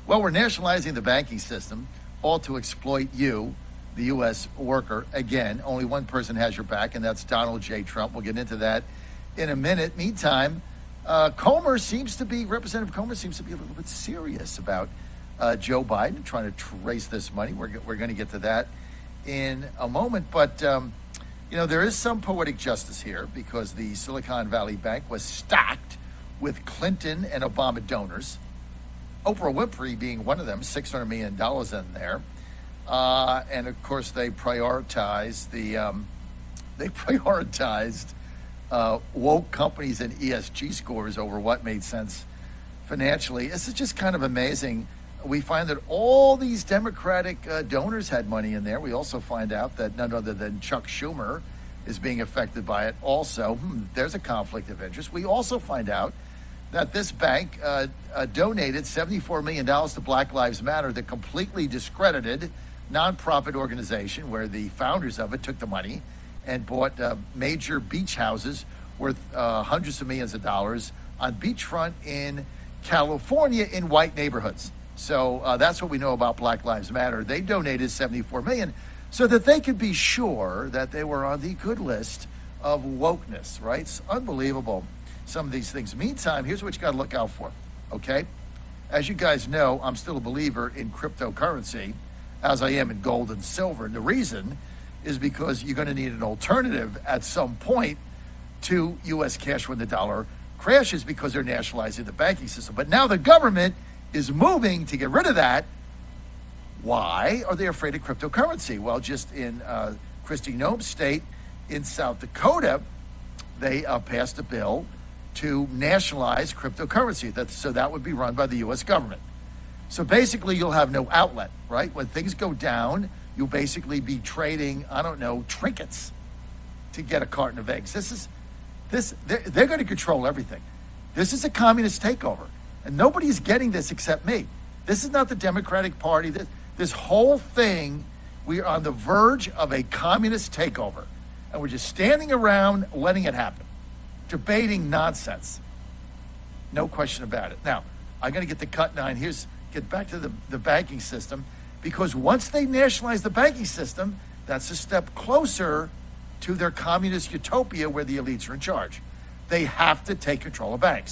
Well, we're nationalizing the banking system, all to exploit you, the U.S. worker. Again, only one person has your back, and that's Donald J. Trump. We'll get into that in a minute. Meantime, Representative Comer seems to be a little bit serious about Joe Biden trying to trace this money. We're going to get to that in a moment. But, there is some poetic justice here because the Silicon Valley Bank was stocked with Clinton and Obama donors, Oprah Winfrey being one of them, $600 million in there. And of course, they prioritized woke companies and ESG scores over what made sense financially. This is just kind of amazing. We find that all these Democratic donors had money in there. We also find out that none other than Chuck Schumer is being affected by it. Also, there's a conflict of interest. We also find out that this bank donated $74 million to Black Lives Matter, the completely discredited nonprofit organization where the founders of it took the money and bought major beach houses worth hundreds of millions of dollars on beachfront in California in white neighborhoods. So that's what we know about Black Lives Matter. They donated $74 million so that they could be sure that they were on the good list of wokeness, right? It's unbelievable, some of these things. Meantime, here's what you got to look out for, okay? As you guys know, I'm still a believer in cryptocurrency, as I am in gold and silver. And the reason is because you're going to need an alternative at some point to U.S. cash when the dollar crashes because they're nationalizing the banking system. But now the government is moving to get rid of that. Why are they afraid of cryptocurrency? Well, just in Kristi Noem's state in South Dakota, they passed a bill to nationalize cryptocurrency. So that would be run by the U.S. government. So basically, you'll have no outlet, right? When things go down, you'll basically be trading, trinkets to get a carton of eggs. They're going to control everything. This is a communist takeover. And nobody's getting this except me. This is not the Democratic Party. This whole thing, we are on the verge of a communist takeover. And we're just standing around letting it happen, debating nonsense. No question about it. Now, I'm going to get to cut 9. Get back to the banking system, because once they nationalize the banking system, that's a step closer to their communist utopia where the elites are in charge. They have to take control of banks.